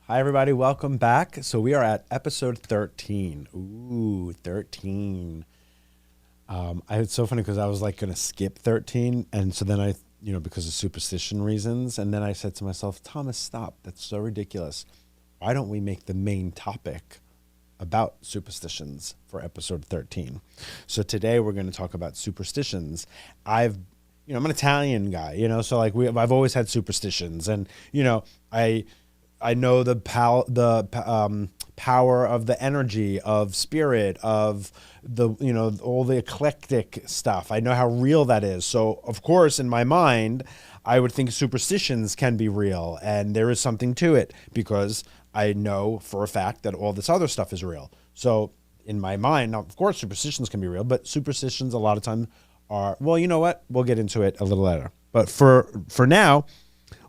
Hi, everybody. Welcome back. So we are at episode 13. Ooh, 13. It's so funny because I was like going to skip 13. And so then because of superstition reasons. And then I said to myself, Thomas, stop. That's so ridiculous. Why don't we make the main topic about superstitions for episode 13? So today we're going to talk about superstitions. I'm an Italian guy, so like I've always had superstitions, and I know the power of the energy of spirit of all the eclectic stuff. I know how real that is. So of course, in my mind, I would think superstitions can be real, and there is something to it because I know for a fact that all this other stuff is real. So in my mind, now, of course, superstitions can be real, but superstitions a lot of times are, well, you know what? We'll get into it a little later. But for now,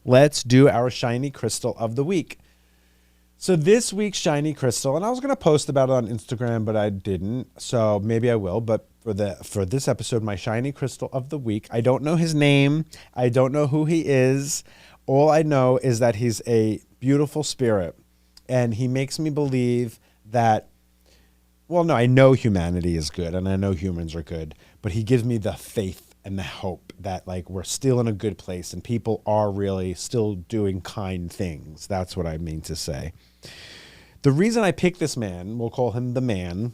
let's do our shiny crystal of the week. So this week's shiny crystal, and I was going to post about it on Instagram, but I didn't. So maybe I will. But for this episode, my shiny crystal of the week, I don't know his name. I don't know who he is. All I know is that he's a beautiful spirit, and he makes me believe that, well, no, I know humanity is good, and I know humans are good, but he gives me the faith and the hope that like we're still in a good place and people are really still doing kind things. That's what I mean to say. The reason I picked this man, we'll call him the man.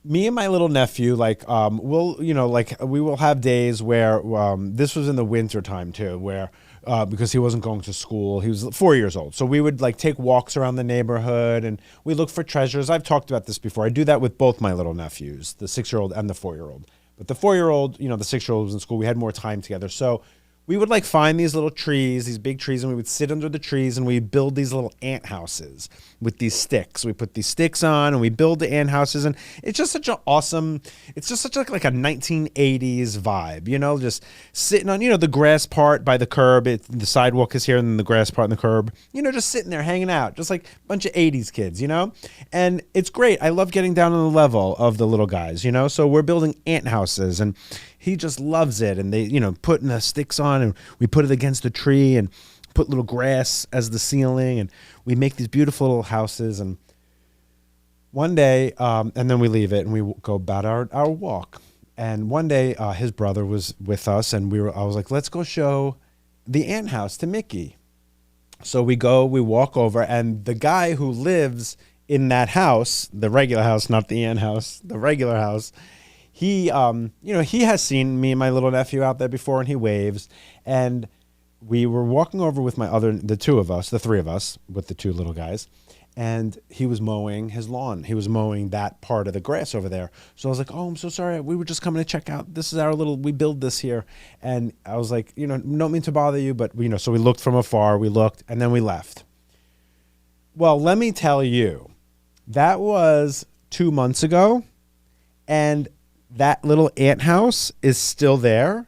Me and my little nephew, we will have days where this was in the winter time too, where because he wasn't going to school. He was 4 years old. So we would like take walks around the neighborhood and we look for treasures. I've talked about this before. I do that with both my little nephews, the 6-year-old and the 4-year-old. But the 4-year-old, the 6-year-old was in school. We had more time together. So we would like find these little trees, these big trees, and we would sit under the trees and we build these little ant houses with these sticks. We put these sticks on and we build the ant houses, and it's just such an awesome, it's just such like a 1980s vibe, just sitting on, the grass part by the curb. The sidewalk is here and then the grass part and the curb, just sitting there hanging out, just like a bunch of 80s kids, and it's great. I love getting down on the level of the little guys, so we're building ant houses and he just loves it. And they, putting the sticks on and we put it against the tree and put little grass as the ceiling. And we make these beautiful little houses. And one day, and then we leave it and we go about our walk. And one day his brother was with us and I was like, let's go show the ant house to Mickey. So we walk over, and the guy who lives in that house, the regular house, not the ant house, the regular house, he has seen me and my little nephew out there before, and he waves. And we were walking over with the three of us, with the two little guys, and he was mowing his lawn. He was mowing that part of the grass over there. So I was like, oh, I'm so sorry. We were just coming to check out. This is we build this here. And I was like, don't mean to bother you, but, so we looked from afar, and then we left. Well, let me tell you, that was 2 months ago, and that little ant house is still there.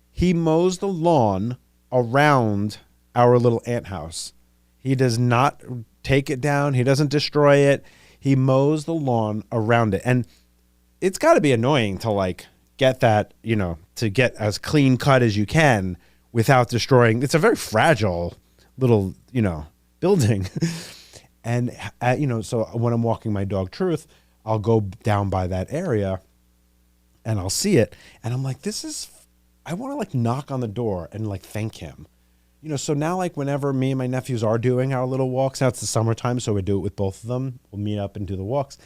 He mows the lawn around our little ant house. He does not take it down. He doesn't destroy it. He mows the lawn around it. And it's got to be annoying to like get that, to get as clean cut as you can without destroying. It's a very fragile little, building. And, so when I'm walking my dog Truth, I'll go down by that area and I'll see it. And I'm like, I want to like knock on the door and like thank him. So now like whenever me and my nephews are doing our little walks, now it's the summertime, so we do it with both of them. We'll meet up and do the walks.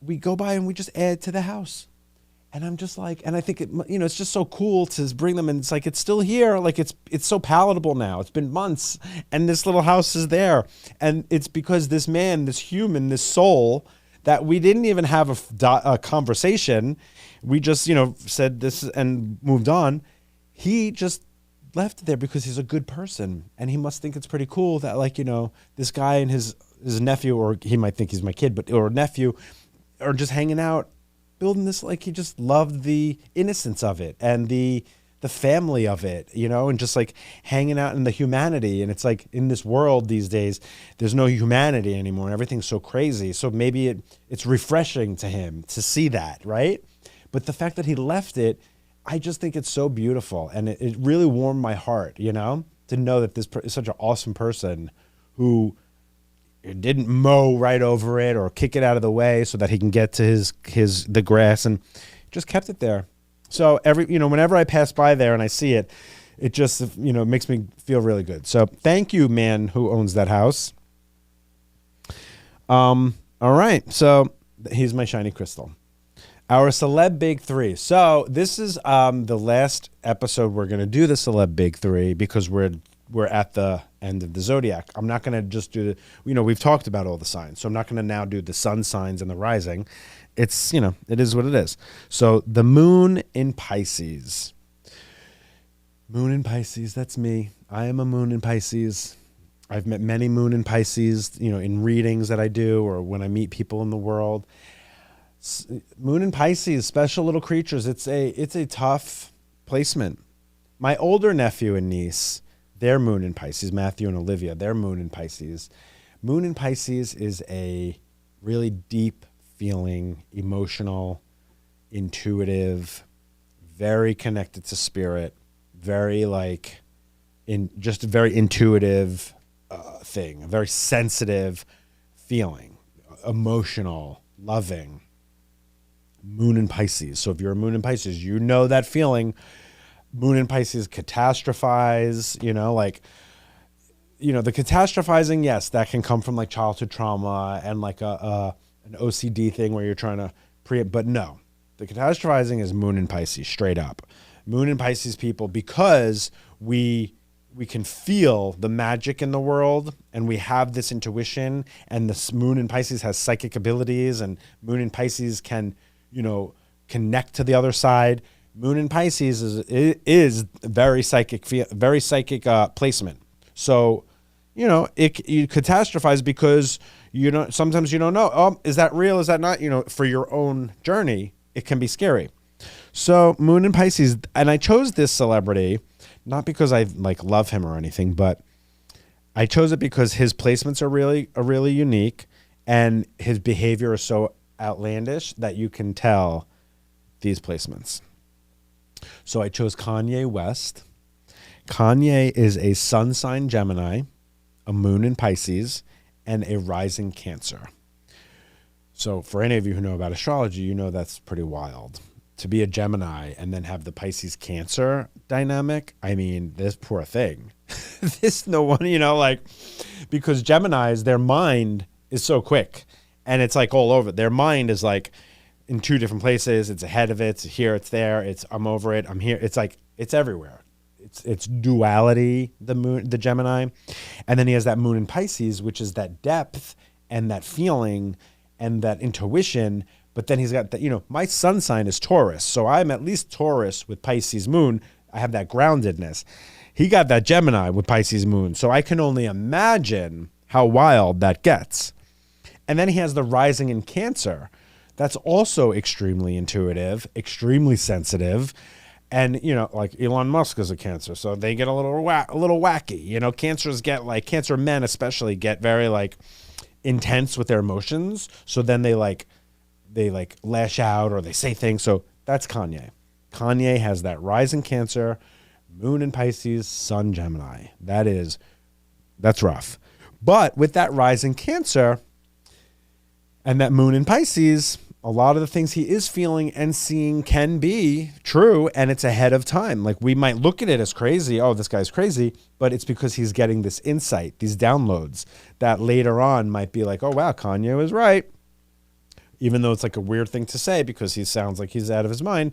We go by and we just add to the house. And I'm just like, and I think it's just so cool to bring them. And it's like, it's still here. Like it's so palatable now. It's been months and this little house is there. And it's because this man, this human, this soul that we didn't even have a conversation. We just, said this and moved on. He just left it there because he's a good person. And he must think it's pretty cool that like, this guy and his nephew, or he might think he's my kid, or nephew, are just hanging out, building this. Like he just loved the innocence of it and the family of it, and just like hanging out in the humanity. And it's like in this world these days, there's no humanity anymore and everything's so crazy. So maybe it's refreshing to him to see that, right? But the fact that he left it, I just think it's so beautiful. And it really warmed my heart, to know that this is such an awesome person who didn't mow right over it or kick it out of the way so that he can get to the grass, and just kept it there. So whenever I pass by there and I see it, it just, makes me feel really good. So thank you, man who owns that house. All right. So here's my shiny crystal. Our celeb big three. So this is the last episode we're going to do the celeb big three, because we're at the end of the zodiac. I'm not going to just do we've talked about all the signs. So I'm not going to now do the sun signs and the rising. It's, it is what it is. So the moon in Pisces. Moon in Pisces, that's me. I am a moon in Pisces. I've met many moon in Pisces, in readings that I do or when I meet people in the world. Moon in Pisces, special little creatures. It's a tough placement. My older nephew and niece, their moon in Pisces, Matthew and Olivia, their moon in Pisces. Moon in Pisces is a really deep feeling, emotional, intuitive, very connected to spirit, very just a very intuitive thing, a very sensitive feeling, emotional, loving. Moon in Pisces. So if you're a moon in Pisces, you know that feeling. Moon in Pisces catastrophize, the catastrophizing, yes, that can come from childhood trauma and an OCD thing where you're trying to but no, the catastrophizing is moon in Pisces, straight up. Moon in Pisces people, because we can feel the magic in the world and we have this intuition, and this moon in Pisces has psychic abilities, and moon in Pisces can, connect to the other side. Moon in Pisces is very psychic placement. So, you catastrophize because sometimes you don't know, oh, is that real? Is that not? For your own journey, it can be scary. So moon in Pisces, and I chose this celebrity, not because I love him or anything, but I chose it because his placements are really unique, and his behavior is so outlandish that you can tell these placements. So I chose Kanye West. Kanye is a sun sign Gemini, a moon in Pisces, and a rising Cancer. So for any of you who know about astrology, that's pretty wild. To be a Gemini and then have the Pisces Cancer dynamic, I mean, this poor thing. Because Geminis, their mind is so quick, and it's all over. Their mind is in two different places. It's ahead of it, it's here, it's there, I'm over it, I'm here. It's everywhere. It's duality, the Gemini. And then he has that moon in Pisces, which is that depth and that feeling and that intuition. But then he's got that, my sun sign is Taurus. So I'm at least Taurus with Pisces moon. I have that groundedness. He got that Gemini with Pisces moon. So I can only imagine how wild that gets. And then he has the rising in Cancer. That's also extremely intuitive, extremely sensitive. And, Elon Musk is a Cancer, so they get a little wacky. Cancers get Cancer men especially get very intense with their emotions. So then they lash out or they say things. So that's Kanye. Kanye has that rising Cancer, moon in Pisces, sun Gemini. That's rough. But with that rising Cancer and that moon in Pisces, a lot of the things he is feeling and seeing can be true, and it's ahead of time. We might look at it as crazy. Oh, this guy's crazy. But it's because he's getting this insight, these downloads that later on might be oh, wow, Kanye was right. Even though it's a weird thing to say because he sounds like he's out of his mind.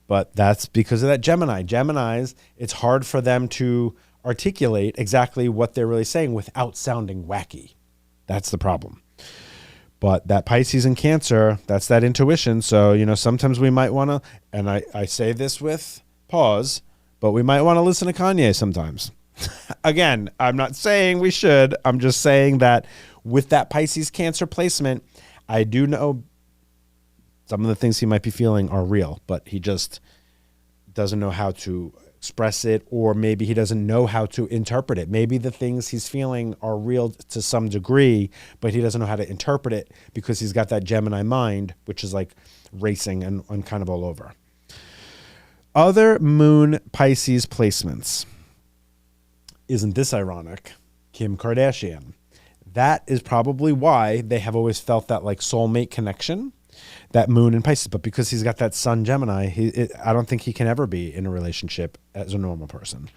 But that's because of that Gemini. Geminis, it's hard for them to articulate exactly what they're really saying without sounding wacky. That's the problem. But that Pisces and Cancer, that's that intuition. So, sometimes we might want to, and I say this with pause, but we might want to listen to Kanye sometimes. Again, I'm not saying we should. I'm just saying that with that Pisces Cancer placement, I do know some of the things he might be feeling are real, but he just doesn't know how to express it, or maybe he doesn't know how to interpret it. Maybe the things he's feeling are real to some degree, but he doesn't know how to interpret it because he's got that Gemini mind, which is racing and kind of all over. Other moon Pisces placements. Isn't this ironic? Kim Kardashian. That is probably why they have always felt that like soulmate connection, that moon in Pisces. But because he's got that sun Gemini, I don't think he can ever be in a relationship as a normal person.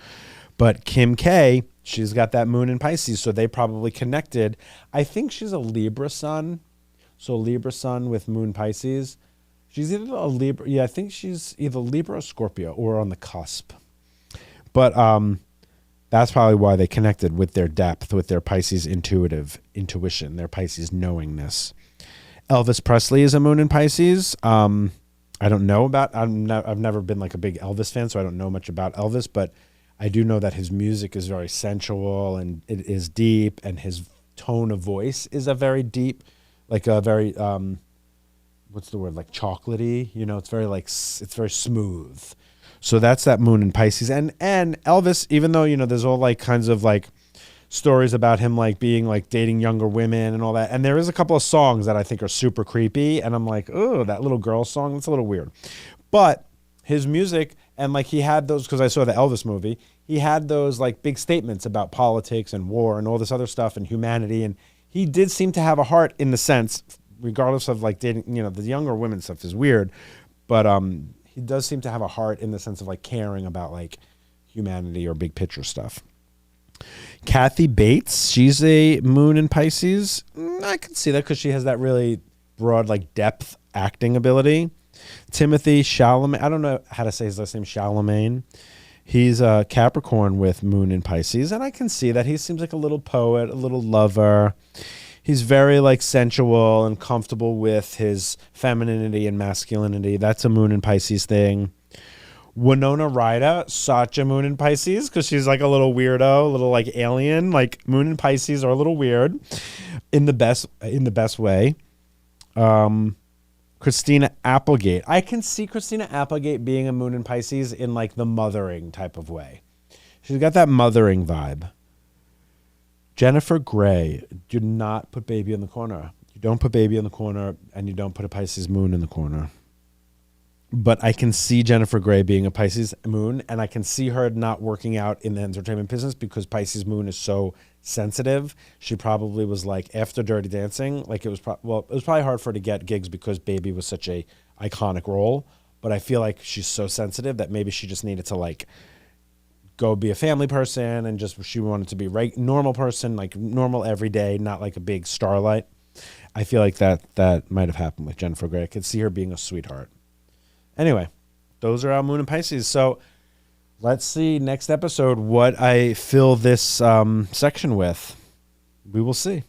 But Kim K, she's got that moon in Pisces, so they probably connected. I think she's a Libra sun. So Libra sun with moon Pisces. She's either a Libra. Yeah, I think she's either Libra or Scorpio or on the cusp. But that's probably why they connected, with their depth, with their Pisces intuition, their Pisces knowingness. Elvis Presley is a moon in Pisces. I don't know about, I've never been like a big Elvis fan, so I don't know much about Elvis, but I do know that his music is very sensual and it is deep, and his tone of voice is a very deep, like a very, what's the word, like chocolatey, you know, it's very like, it's very smooth. So that's that moon in Pisces. And Elvis, even though, you know, there's all like kinds of like stories about him like being like dating younger women and all that. And there is a couple of songs that I think are super creepy. And I'm like, oh, that little girl song, that's a little weird. But his music, and like he had those, because I saw the Elvis movie, he had those like big statements about politics and war and all this other stuff and humanity. And he did seem to have a heart in the sense, regardless of like dating, you know, the younger women stuff is weird. But he does seem to have a heart in the sense of like caring about like humanity or big picture stuff. Kathy Bates, she's a moon in Pisces. I can see that because she has that really broad like depth acting ability. Timothy Chalamet, I don't know how to say his last name, Chalamet. He's a Capricorn with moon in Pisces, and I can see that he seems like a little poet, a little lover. He's very like sensual and comfortable with his femininity and masculinity. That's a moon in Pisces thing. Winona Ryder, such a moon in Pisces because she's like a little weirdo, a little like alien. Like moon in Pisces are a little weird in the best way. Christina Applegate. I can see Christina Applegate being a moon in Pisces in like the mothering type of way. She's got that mothering vibe. Jennifer Grey, do not put baby in the corner. You don't put baby in the corner, and you don't put a Pisces moon in the corner. But I can see Jennifer Grey being a Pisces moon, and I can see her not working out in the entertainment business because Pisces moon is so sensitive. She probably was like, after Dirty Dancing, like it was probably hard for her to get gigs because Baby was such a iconic role. But I feel like she's so sensitive that maybe she just needed to like go be a family person, and just she wanted to be normal person, like normal every day, not like a big starlight. I feel like that might have happened with Jennifer Grey. I could see her being a sweetheart. Anyway, those are our moon and Pisces. So let's see next episode what I fill this section with. We will see.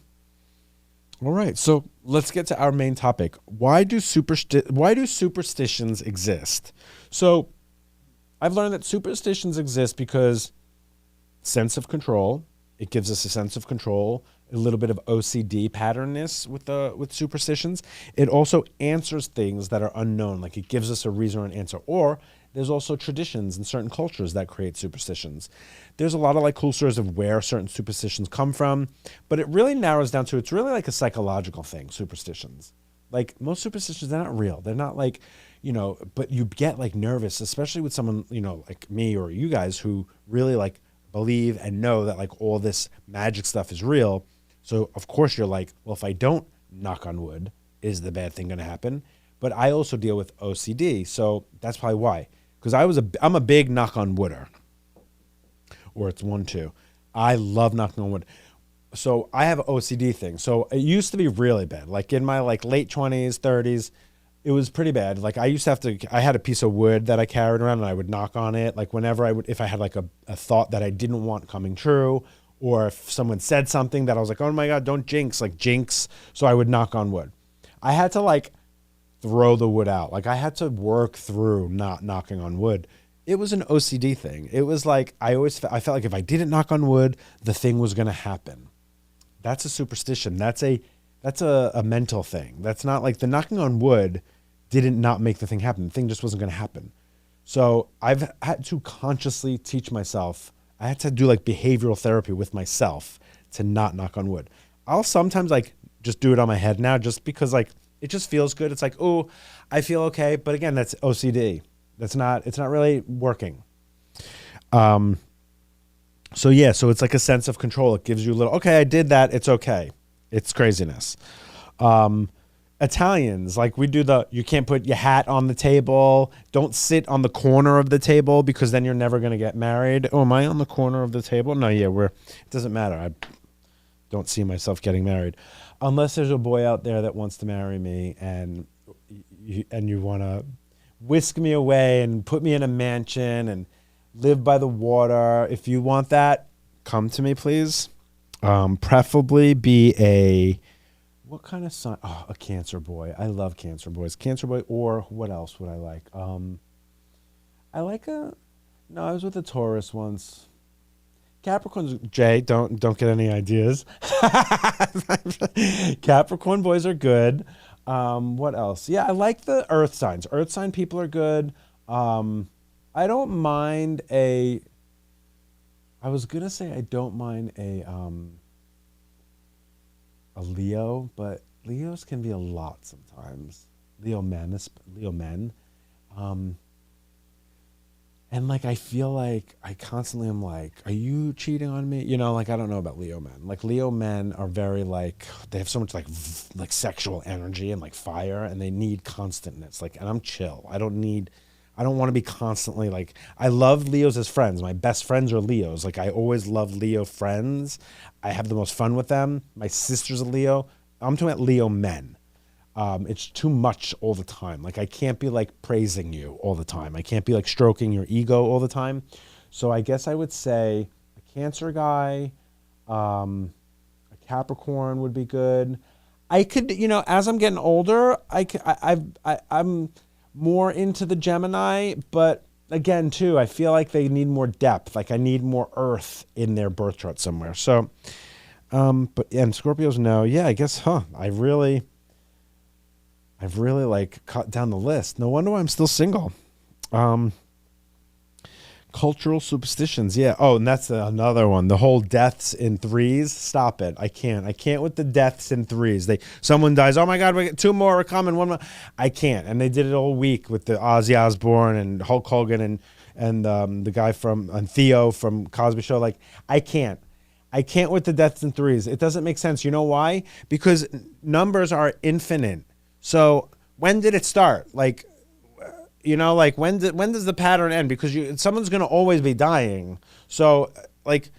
All right, so let's get to our main topic. Why do superstitions exist? So I've learned that superstitions exist because sense of control. It gives us a sense of control, a little bit of OCD patternness with superstitions. It also answers things that are unknown, like it gives us a reason or an answer. Or there's also traditions in certain cultures that create superstitions. There's a lot of like cool stories of where certain superstitions come from, but it really narrows down to, it's really like a psychological thing, superstitions. Like most superstitions, they're not real. They're not like, you know, but you get like nervous, especially with someone, you know, like me or you guys who really like believe and know that like all this magic stuff is real. So of course you're like, well, if I don't knock on wood, is the bad thing going to happen? But I also deal with OCD. So that's probably why, because I'm a big knock on wooder, or it's 1-2. I love knocking on wood. So I have an OCD thing. So it used to be really bad. Like in my like late 20s, 30s, it was pretty bad. Like I used to have to, I had a piece of wood that I carried around and I would knock on it. Like whenever if I had like a thought that I didn't want coming true, or if someone said something that I was like, oh my God, don't jinx, like jinx. So I would knock on wood. I had to like throw the wood out. Like I had to work through not knocking on wood. It was an OCD thing. It was like, I felt like if I didn't knock on wood, the thing was going to happen. That's a superstition. That's a mental thing. That's not like the knocking on wood didn't not make the thing happen. The thing just wasn't going to happen. So I've had to consciously teach myself. I had to do like behavioral therapy with myself to not knock on wood. I'll sometimes like just do it on my head now just because like it just feels good. It's like, oh, I feel okay. But again, that's OCD. It's not really working. So yeah, so it's like a sense of control. It gives you a little, okay, I did that. It's okay. It's craziness. Um, Italians, like we do you can't put your hat on the table. Don't sit on the corner of the table because then you're never going to get married. Oh, am I on the corner of the table? No, yeah, it doesn't matter. I don't see myself getting married unless there's a boy out there that wants to marry me and you want to whisk me away and put me in a mansion and live by the water. If you want that, come to me, please. Preferably be what kind of sign? Oh, a Cancer boy. I love Cancer boys. Cancer boy, or what else would I like? I like no, I was with a Taurus once. Capricorns, Jay, don't get any ideas. Capricorn boys are good. What else? Yeah, I like the earth signs. Earth sign people are good. I don't mind I was gonna say I don't mind a Leo, but Leos can be a lot sometimes. Leo men. Um, and like I feel like I constantly am like, are you cheating on me? You know, like I don't know about Leo men. Like Leo men are very like they have so much like sexual energy and like fire, and they need constantness. Like, and I'm chill. I don't want to be constantly like, I love Leos as friends. My best friends are Leos. Like I always love Leo friends. I have the most fun with them. My sister's a Leo. I'm talking about Leo men. It's too much all the time. Like I can't be like praising you all the time. I can't be like stroking your ego all the time. So I guess I would say a Cancer guy, a Capricorn would be good. I could, as I'm getting older, I'm more into the Gemini, but again, too, I feel like they need more depth. Like I need more earth in their birth chart somewhere. So, but and Scorpios, no, yeah, I guess, I've really like cut down the list. No wonder why I'm still single. Cultural superstitions. Yeah. Oh, and that's another one. The whole deaths in threes. Stop it. I can't with the deaths in threes. Someone dies. Oh my God, we got two more are coming. One more. I can't. And they did it all week with the Ozzy Osbourne and Hulk Hogan and the guy and Theo from Cosby Show. Like, I can't with the deaths in threes. It doesn't make sense. You know why? Because numbers are infinite. So when did it start? Like, like when does the pattern end? Because someone's going to always be dying. So like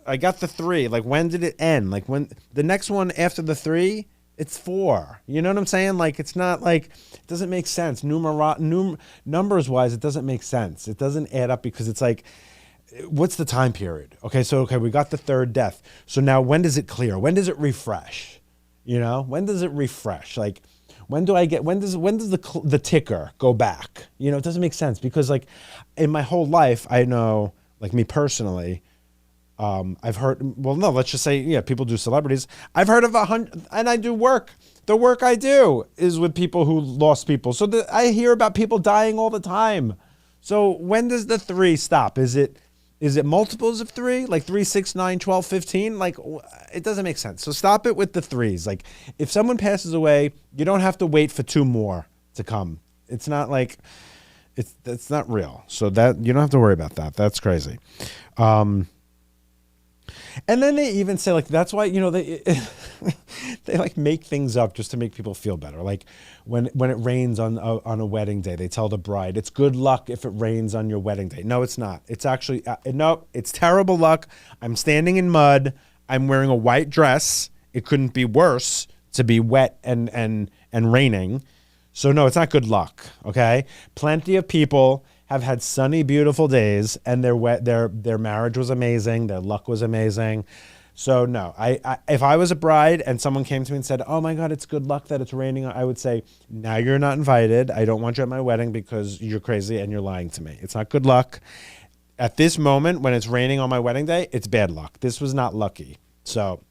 I got the 3. Like when did it end? Like when the next one after the 3, it's 4. You know what I'm saying? Like it's not like, it doesn't make sense. Numbers wise, it doesn't make sense. It doesn't add up because it's like, what's the time period? Okay, we got the 3rd death. So now when does it clear? When does it refresh? When does it refresh? Like, when does the ticker go back? It doesn't make sense because like in my whole life, I know, like me personally, I've heard, well, no, let's just say, yeah, people do celebrities. I've heard of 100, and I do work. The work I do is with people who lost people. So I hear about people dying all the time. So when does the 3 stop? Is it multiples of 3? Like 3, 6, 9, 12, 15? Like it doesn't make sense. So stop it with the 3s. Like if someone passes away, you don't have to wait for 2 more to come. It's not like it's not real. So that you don't have to worry about that. That's crazy. And then they even say like that's why they they like make things up just to make people feel better. Like when it rains on a wedding day, they tell the bride it's good luck if it rains on your wedding day. No, it's not. It's actually no, it's terrible luck. I'm standing in mud. I'm wearing a white dress. It couldn't be worse to be wet and raining. So no, it's not good luck. Okay, plenty of people have had sunny, beautiful days, and their marriage was amazing, their luck was amazing. So no, I if I was a bride and someone came to me and said, "Oh my God, it's good luck that it's raining," I would say, "Now you're not invited. I don't want you at my wedding because you're crazy and you're lying to me. It's not good luck. At this moment, when it's raining on my wedding day, it's bad luck. This was not lucky." So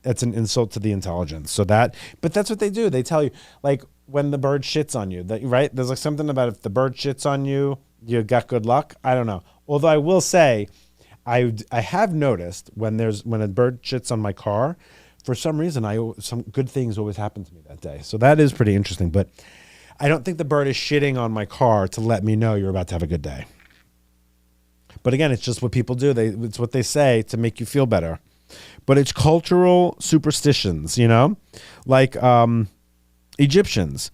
that's an insult to the intelligence. But that's what they do. They tell you, like when the bird shits on you, right? There's like something about if the bird shits on you, you got good luck. I don't know. Although I will say, I have noticed when a bird shits on my car, for some reason, some good things always happen to me that day. So that is pretty interesting. But I don't think the bird is shitting on my car to let me know you're about to have a good day. But again, it's just what people do. It's what they say to make you feel better. But it's cultural superstitions, like Egyptians.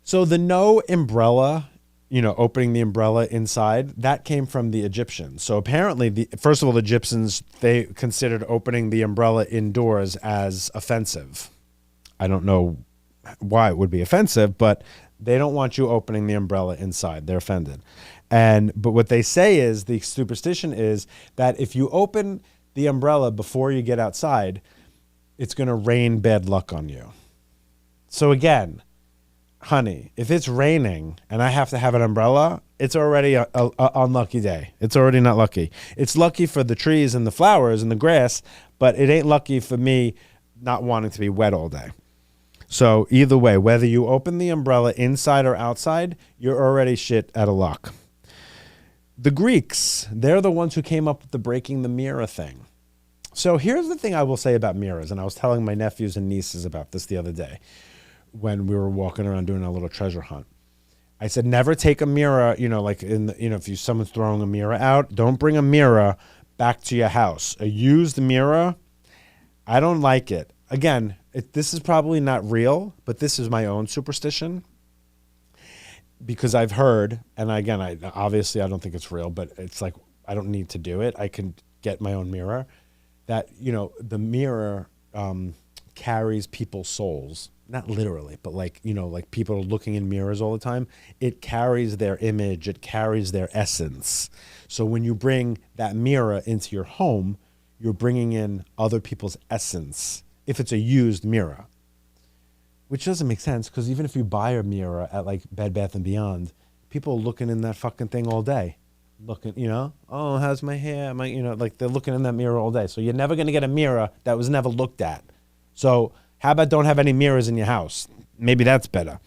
So the no umbrella, opening the umbrella inside, that came from the Egyptians. So apparently, first of all, the Egyptians, they considered opening the umbrella indoors as offensive. I don't know why it would be offensive, but they don't want you opening the umbrella inside. They're offended. But what they say is, the superstition is that if you open the umbrella before you get outside, it's going to rain bad luck on you. So again, honey, if it's raining and I have to have an umbrella, it's already a unlucky day. It's already not lucky. It's lucky for the trees and the flowers and the grass, but it ain't lucky for me not wanting to be wet all day. So either way, whether you open the umbrella inside or outside, you're already shit out of luck. The Greeks, they're the ones who came up with the breaking the mirror thing. So here's the thing I will say about mirrors, and I was telling my nephews and nieces about this the other day when we were walking around doing a little treasure hunt. I said, never take a mirror, like if someone's throwing a mirror out, don't bring a mirror back to your house. A used mirror, I don't like it. Again, this is probably not real, but this is my own superstition because I've heard, and again, obviously I don't think it's real, but it's like I don't need to do it. I can get my own mirror. That, the mirror carries people's souls. Not literally, but like people are looking in mirrors all the time. It carries their image. It carries their essence. So when you bring that mirror into your home, you're bringing in other people's essence if it's a used mirror, which doesn't make sense because even if you buy a mirror at like Bed Bath & Beyond, people are looking in that fucking thing all day. Looking, oh, how's my hair? Like they're looking in that mirror all day. So you're never going to get a mirror that was never looked at. So how about don't have any mirrors in your house? Maybe that's better.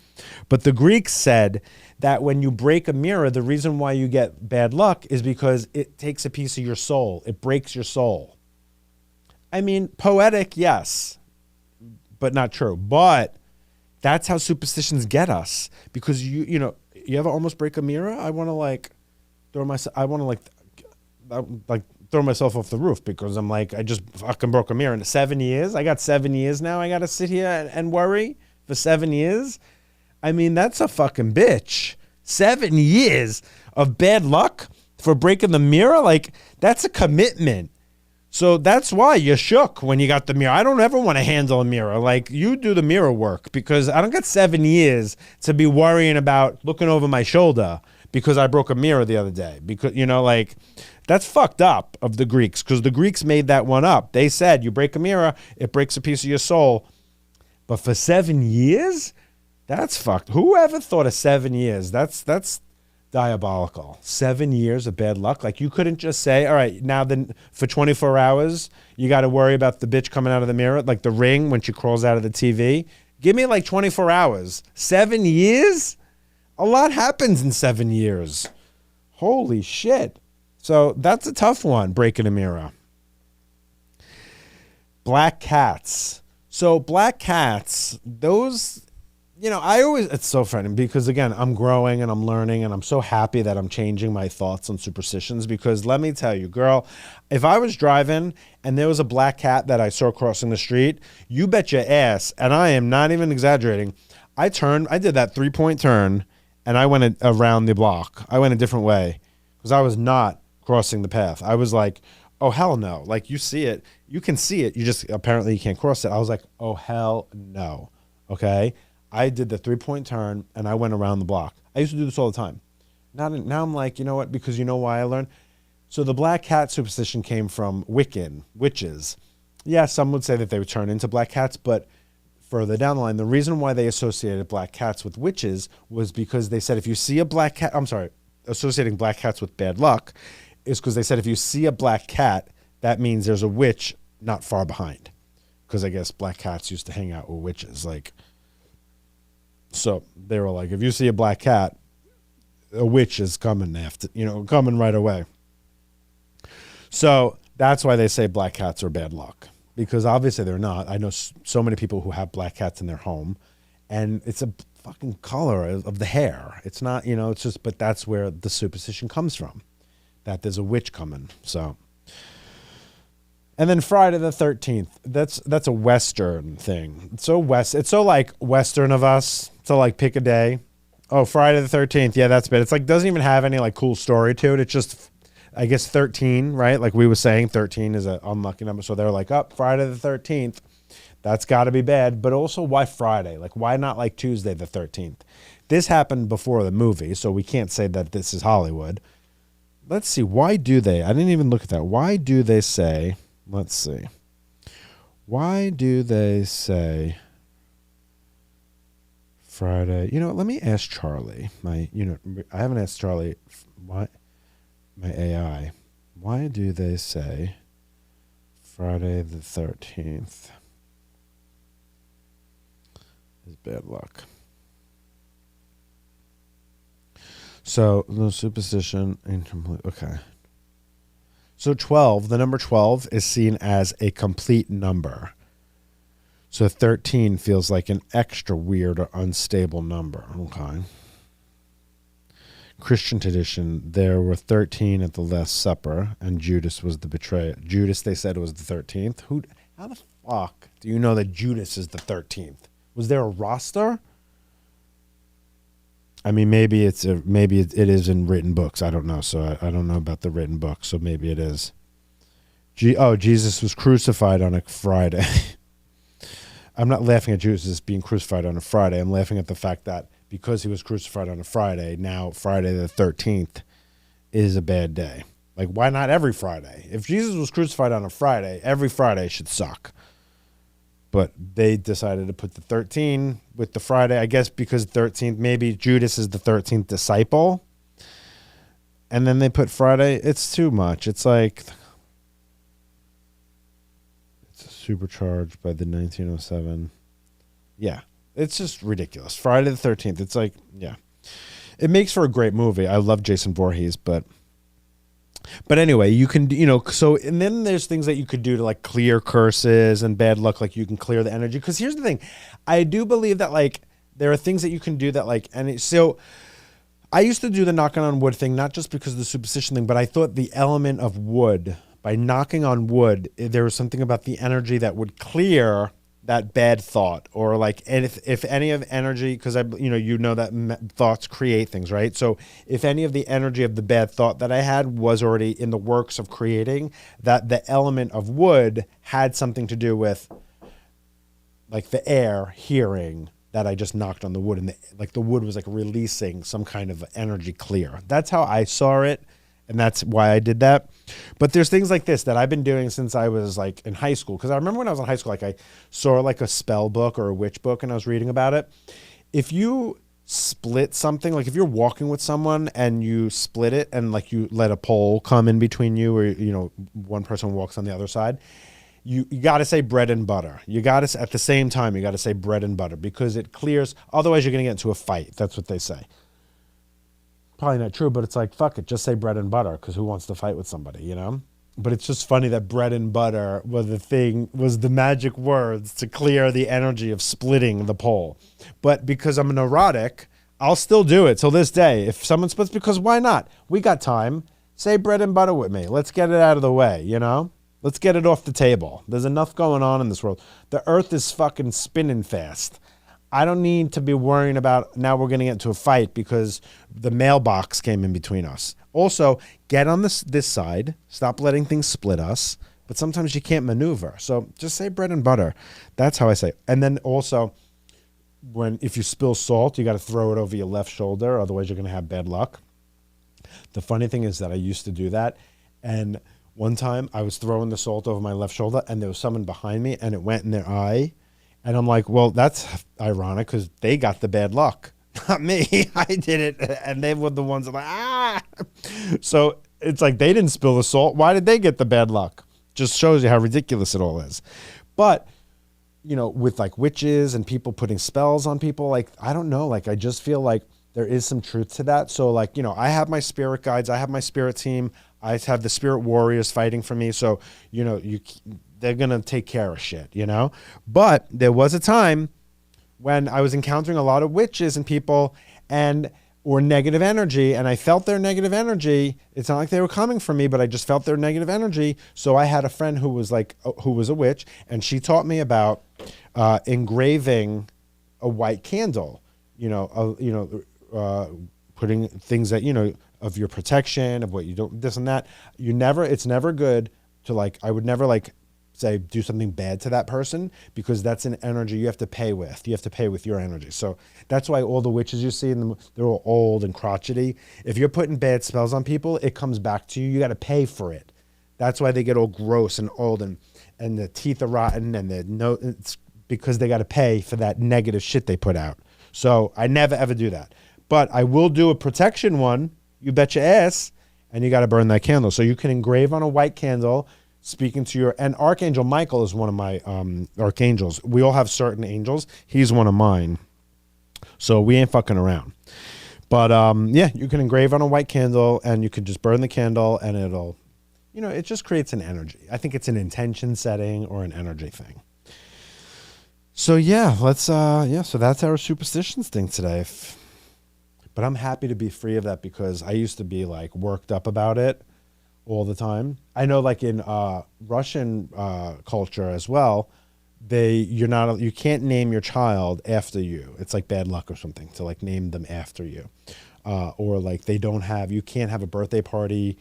But the Greeks said that when you break a mirror, the reason why you get bad luck is because it takes a piece of your soul. It breaks your soul. I mean, poetic, yes, but not true. But that's how superstitions get us. Because you ever almost break a mirror? I want to throw myself off the roof because I'm like, I just fucking broke a mirror in 7 years. I got 7 years now. I got to sit here and worry for 7 years. I mean, that's a fucking bitch. 7 years of bad luck for breaking the mirror. Like, that's a commitment. So that's why you're shook when you got the mirror. I don't ever want to handle a mirror. Like, you do the mirror work because I don't got 7 years to be worrying about looking over my shoulder because I broke a mirror the other day. Because, that's fucked up of the Greeks because the Greeks made that one up. They said, you break a mirror, it breaks a piece of your soul. But for 7 years, that's fucked. Whoever thought of 7 years? That's diabolical. 7 years of bad luck. Like, you couldn't just say, all right, now then for 24 hours, you got to worry about the bitch coming out of the mirror, like the Ring when she crawls out of the TV. Give me like 24 hours. 7 years? A lot happens in 7 years. Holy shit. So that's a tough one, breaking a mirror. Black cats. So black cats, those, it's so funny because, again, I'm growing and I'm learning and I'm so happy that I'm changing my thoughts on superstitions because let me tell you, girl, if I was driving and there was a black cat that I saw crossing the street, you bet your ass, and I am not even exaggerating, I did that 3-point turn and I went around the block. I went a different way because I was not crossing the path. I was like, oh, hell no. Like, you see it. You can see it. You just, apparently you can't cross it. I was like, oh, hell no. Okay? I did the 3-point turn and I went around the block. I used to do this all the time. Now I'm like, you know what? Because you know why I learned? So the black cat superstition came from witches. Yeah, some would say that they would turn into black cats, but further down the line, the reason why they associated black cats with witches was because they said if you see a black cat, associating black cats with bad luck is because they said if you see a black cat, that means there's a witch not far behind. Because I guess black cats used to hang out with witches. So they were like, if you see a black cat, a witch is coming coming right away. So that's why they say black cats are bad luck. Because obviously they're not. I know so many people who have black cats in their home. And it's a fucking color of the hair. It's not, it's just, but that's where the superstition comes from. that there's a witch coming. So, and then Friday the 13th. That's a Western thing. It's so like Western of us to like pick a day. Oh, Friday the 13th. Yeah, that's bad. It's like doesn't even have any like cool story to it. It's just, I guess 13, right? Like we were saying, 13 is an unlucky number. So they're like, oh, Friday the 13th. That's got to be bad. But also, why Friday? Like, why not like Tuesday the 13th? This happened before the movie, so we can't say that this is Hollywood. Let's see. Why do they? I didn't even look at that. Why do they say? Let's see. Why do they say Friday? You know what? Let me ask Charlie. I haven't asked Charlie. Why? My AI. Why do they say Friday the 13th is bad luck? So, no superstition, incomplete. Okay. So 12, the number 12 is seen as a complete number. So 13 feels like an extra weird or unstable number. Okay. Christian tradition, there were 13 at the Last Supper, and Judas was the betrayer. Judas, they said, was the 13th. How the fuck do you know that Judas is the 13th? Was there a roster? I mean, maybe it is in written books. I don't know. So I don't know about the written book. So maybe it is. Jesus was crucified on a Friday. I'm not laughing at Jesus being crucified on a Friday. I'm laughing at the fact that because he was crucified on a Friday, now Friday the 13th is a bad day. Like, why not every Friday? If Jesus was crucified on a Friday, every Friday should suck. But they decided to put the 13 with the Friday, I guess because 13th, maybe Judas is the 13th disciple. And then they put Friday. It's too much. It's like, it's supercharged by the 1907. Yeah, it's just ridiculous. Friday the 13th. It's like, yeah. It makes for a great movie. I love Jason Voorhees, but anyway, you can, so, and then there's things that you could do to like clear curses and bad luck. Like you can clear the energy. Cause here's the thing. I do believe that like there are things that you can do that like, so I used to do the knocking on wood thing, not just because of the superstition thing, but I thought the element of wood, by knocking on wood, there was something about the energy that would clear that bad thought, or like, and if any of energy, because that thoughts create things, right? So if any of the energy of the bad thought that I had was already in the works of creating, that the element of wood had something to do with like the air hearing that I just knocked on the wood, and the wood was like releasing some kind of energy clear. That's how I saw it. And that's why I did that. But there's things like this that I've been doing since I was like in high school. Because I remember when I was in high school, like I saw like a spell book or a witch book and I was reading about it. If you split something, like if you're walking with someone and you split it and like you let a pole come in between you, or, one person walks on the other side, you got to say bread and butter. You got to, at the same time, you got to say bread and butter because it clears. Otherwise, you're going to get into a fight. That's what they say. Probably not true, but it's like, fuck it, just say bread and butter, because who wants to fight with somebody, But it's just funny that bread and butter was the magic words to clear the energy of splitting the pole. But because I'm a neurotic, I'll still do it till this day. If someone splits, because why not? We got time. Say bread and butter with me. Let's get it out of the way, Let's get it off the table. There's enough going on in this world. The earth is fucking spinning fast. I don't need to be worrying about now we're going to get into a fight because the mailbox came in between us. Also, get on this side. Stop letting things split us. But sometimes you can't maneuver. So just say bread and butter. That's how I say it. And then also, if you spill salt, you got to throw it over your left shoulder. Otherwise, you're going to have bad luck. The funny thing is that I used to do that. And one time I was throwing the salt over my left shoulder and there was someone behind me and it went in their eye. And I'm like, well, that's ironic because they got the bad luck, not me. I did it, and they were the ones that were like, ah. So it's like they didn't spill the salt. Why did they get the bad luck? Just shows you how ridiculous it all is. But, with like witches and people putting spells on people, like, I don't know. Like, I just feel like there is some truth to that. So like, I have my spirit guides. I have my spirit team. I have the spirit warriors fighting for me. So, they're going to take care of shit, But there was a time when I was encountering a lot of witches and people, and or negative energy, and I felt their negative energy. It's not like they were coming from me, but I just felt their negative energy. So I had a friend who was who was a witch, and she taught me about engraving a white candle, putting things that, of your protection, of what you don't, this and that. It's never good to I would never say do something bad to that person, because that's an energy you have to pay with. You have to pay with your energy. So that's why all the witches you see, they're all old and crotchety. If you're putting bad spells on people, it comes back to you. You got to pay for it. That's why they get all gross and old and the teeth are rotten it's because they got to pay for that negative shit they put out. So I never ever do that. But I will do a protection one, you bet your ass, and you got to burn that candle. So you can engrave on a white candle, speaking to and Archangel Michael is one of my archangels. We all have certain angels. He's one of mine. So we ain't fucking around. But yeah, you can engrave on a white candle, and you can just burn the candle, and it'll, it just creates an energy. I think it's an intention setting or an energy thing. So yeah, so that's our superstitions thing today. But I'm happy to be free of that, because I used to be worked up about it all the time. I know in Russian culture as well, you can't name your child after you. It's like bad luck or something to name them after you. Or you can't have a birthday party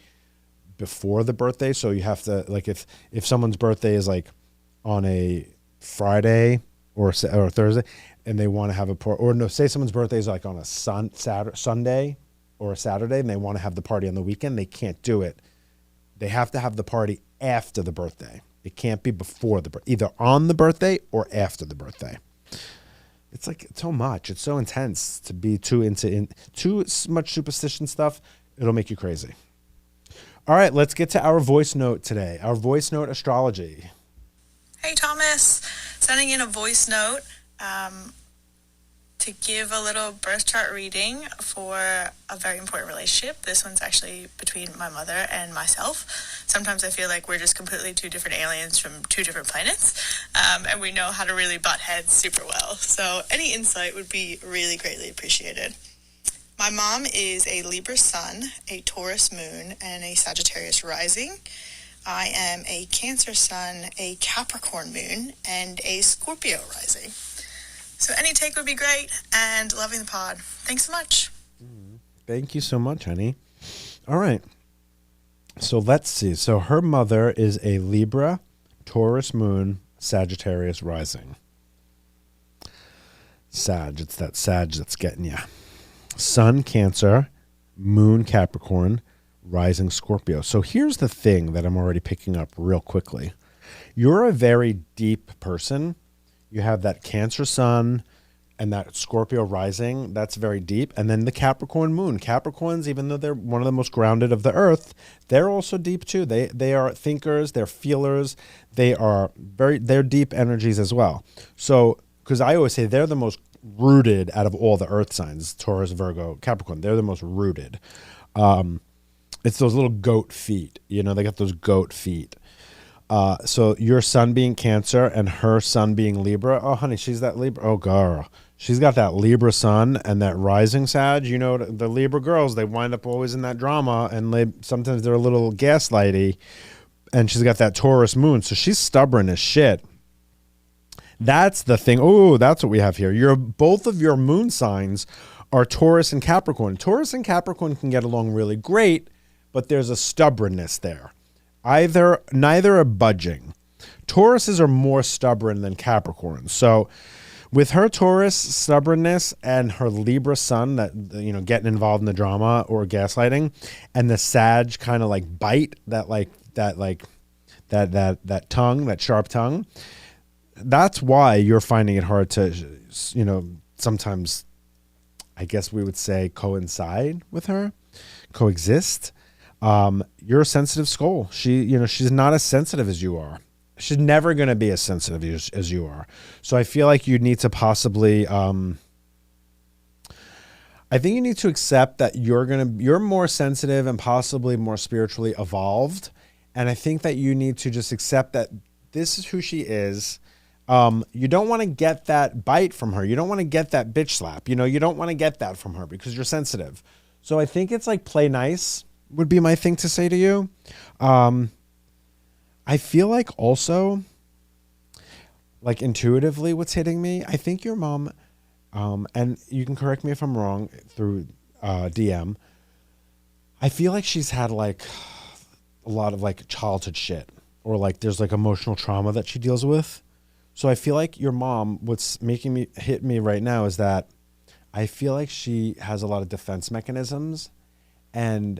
before the birthday. So you have to if someone's birthday is on a Friday or Thursday, and they want to have a party, or no, say someone's birthday is on a Sunday or a Saturday, and they want to have the party on the weekend, they can't do it. They have to have the party after the birthday. It can't be before either on the birthday or after the birthday. It's so much. It's so intense to be too much superstition stuff. It'll make you crazy. All right, let's get to our voice note today. Our voice note astrology. Hey, Thomas. Sending in a voice note to give a little birth chart reading for a very important relationship. This one's actually between my mother and myself. Sometimes I feel like we're just completely two different aliens from two different planets, and we know how to really butt heads super well. So any insight would be really greatly appreciated. My mom is a Libra sun, a Taurus moon, and a Sagittarius rising. I am a Cancer sun, a Capricorn moon, and a Scorpio rising. So any take would be great, and loving the pod. Thanks so much. Thank you so much, honey. All right. So let's see. So her mother is a Libra, Taurus moon, Sagittarius rising. Sag. It's that Sag that's getting you. Sun, Cancer, moon, Capricorn, rising, Scorpio. So here's the thing that I'm already picking up real quickly. You're a very deep person. You have that Cancer sun and that Scorpio rising. That's very deep. And then the Capricorn moon. Capricorns, even though they're one of the most grounded of the earth, they're also deep too. They are thinkers. They're feelers. They're deep energies as well. So, because I always say they're the most rooted out of all the earth signs, Taurus, Virgo, Capricorn. They're the most rooted. It's those little goat feet. They got those goat feet. So your sun being Cancer and her sun being Libra. Oh, honey, she's that Libra. Oh, girl. She's got that Libra sun and that rising Sag. The Libra girls, they wind up always in that drama, and sometimes they're a little gaslighty. And she's got that Taurus moon. So she's stubborn as shit. That's the thing. Oh, that's what we have here. Both of your moon signs are Taurus and Capricorn. Taurus and Capricorn can get along really great, but there's a stubbornness there. Neither are budging. Tauruses are more stubborn than Capricorns. So with her Taurus stubbornness and her Libra sun, that getting involved in the drama or gaslighting, and the Sag kind of bite, that tongue, that sharp tongue. That's why you're finding it hard to, sometimes, I guess we would say, coincide with her, coexist. You're a sensitive soul. She's not as sensitive as you are. She's never going to be as sensitive as you are. So I feel like you need to possibly, I think you need to accept that you're more sensitive and possibly more spiritually evolved. And I think that you need to just accept that this is who she is. You don't want to get that bite from her. You don't want to get that bitch slap. You know, you don't want to get that from her because you're sensitive. So I think it's like play nice would be my thing to say to you. I feel like also, like intuitively what's hitting me, I think your mom, and you can correct me if I'm wrong through DM, I feel like she's had like a lot of like childhood shit or like there's like emotional trauma that she deals with. So I feel like your mom, what's making me hit me right now is that I feel like she has a lot of defense mechanisms, and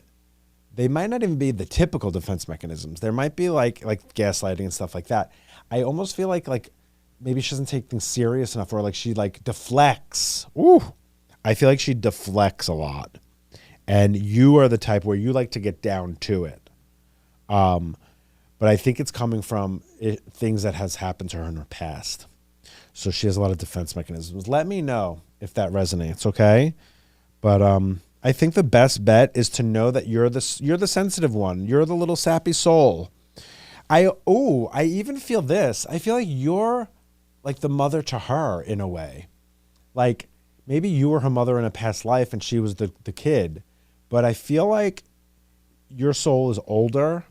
they might not even be the typical defense mechanisms. There might be like gaslighting and stuff like that. I almost feel like maybe she doesn't take things serious enough, or like she like deflects. Ooh, I feel like she deflects a lot, and you are the type where you like to get down to it. But I think it's coming from things that has happened to her in her past. So she has a lot of defense mechanisms. Let me know if that resonates, okay? But I think the best bet is to know that you're the sensitive one. You're the little sappy soul. I even feel this. I feel like you're like the mother to her in a way. Like maybe you were her mother in a past life and she was the kid. But I feel like your soul is older,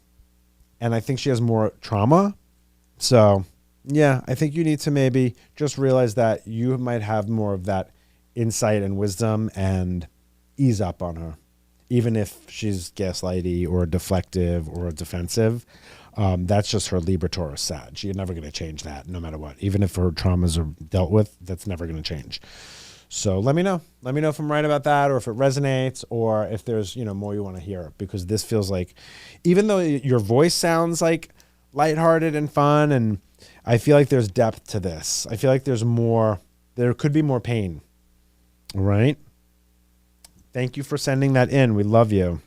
and I think she has more trauma. So, yeah, I think you need to maybe just realize that you might have more of that insight and wisdom and ease up on her, even if she's gaslighty or deflective or defensive. That's just her Libra Taurus Sag. You're never going to change that no matter what. Even if her traumas are dealt with, that's never going to change. So let me know. Let me know if I'm right about that, or if it resonates, or if there's, more you want to hear, because this feels like, even though your voice sounds like lighthearted and fun, and I feel like there's depth to this. I feel like there could be more pain. All right. Thank you for sending that in. We love you.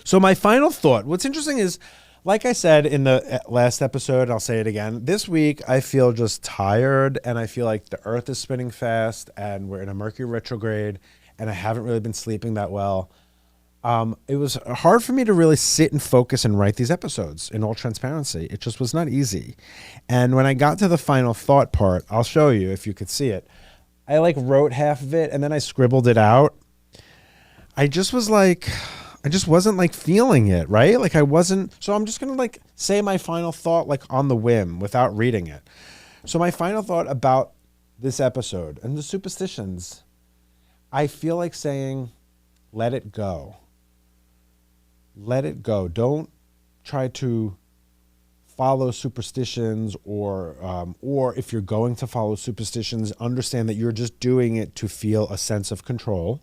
So my final thought, what's interesting is, like I said in the last episode, I'll say it again. This week, I feel just tired, and I feel like the earth is spinning fast, and we're in a Mercury retrograde, and I haven't really been sleeping that well. It was hard for me to really sit and focus and write these episodes in all transparency. It just was not easy. And when I got to the final thought part, I'll show you if you could see it. I wrote half of it, and then I scribbled it out. I just wasn't feeling it, right? So I'm just going to say my final thought on the whim without reading it. So my final thought about this episode and the superstitions, I feel like saying, let it go. Let it go. Don't try to follow superstitions, or if you're going to follow superstitions, understand that you're just doing it to feel a sense of control,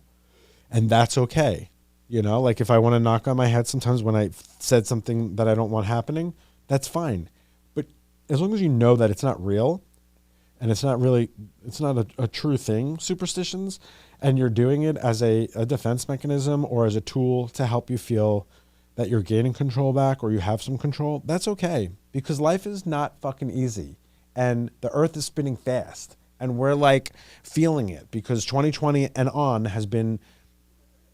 and that's okay. If I want to knock on my head sometimes when I said something that I don't want happening, that's fine. But as long as you know that it's not real, and it's not a true thing, superstitions, and you're doing it as a defense mechanism or as a tool to help you feel that you're gaining control back or you have some control, that's okay. Because life is not fucking easy. And the earth is spinning fast. And we're feeling it, because 2020 and on has been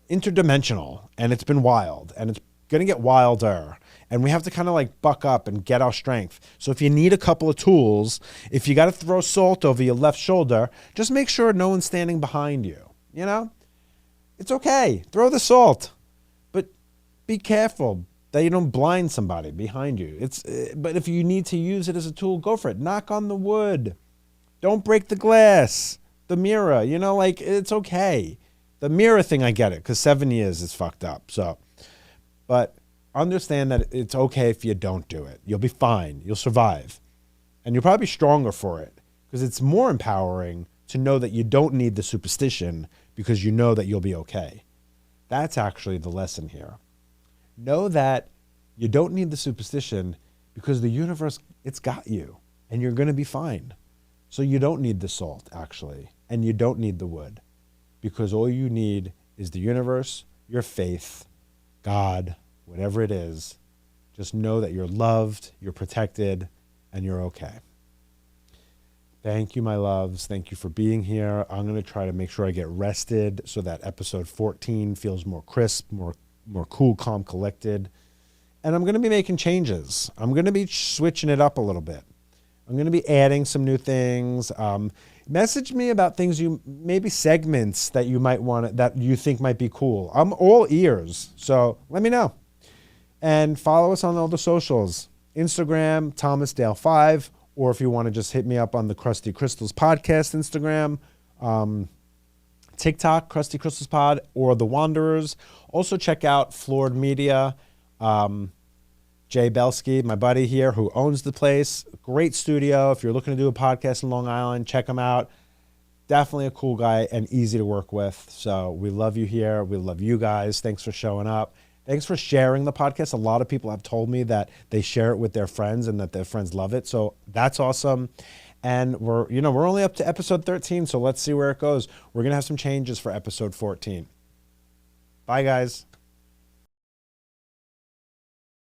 interdimensional, and it's been wild, and it's going to get wilder, and we have to kind of buck up and get our strength. So if you need a couple of tools, if you got to throw salt over your left shoulder, just make sure no one's standing behind you. It's okay. Throw the salt, but be careful that you don't blind somebody behind you. But if you need to use it as a tool, go for it. Knock on the wood. Don't break the glass, the mirror, it's okay. The mirror thing, I get it, because 7 years is fucked up. So, but understand that it's okay if you don't do it. You'll be fine. You'll survive. And you'll probably be stronger for it, because it's more empowering to know that you don't need the superstition, because you know that you'll be okay. That's actually the lesson here. Know that you don't need the superstition, because the universe, it's got you, and you're going to be fine. So you don't need the salt, actually, and you don't need the wood. Because all you need is the universe, your faith, God, whatever it is. Just know that you're loved, you're protected, and you're okay. Thank you, my loves. Thank you for being here. I'm going to try to make sure I get rested so that episode 14 feels more crisp, more cool, calm, collected. And I'm going to be making changes. I'm going to be switching it up a little bit. I'm going to be adding some new things. Message me about things maybe segments that you might want, that you think might be cool. I'm all ears. So let me know. And follow us on all the socials. Instagram, ThomasDale5, or if you want to just hit me up on the Crusty Crystals Podcast Instagram, TikTok, Crusty Crystals Pod, or The Wanderers. Also check out Floored Media. Jay Belsky, my buddy here who owns the place. Great studio. If you're looking to do a podcast in Long Island, check him out. Definitely a cool guy and easy to work with. So we love you here. We love you guys. Thanks for showing up. Thanks for sharing the podcast. A lot of people have told me that they share it with their friends and that their friends love it. So that's awesome. And we're only up to episode 13, so let's see where it goes. We're going to have some changes for episode 14. Bye, guys.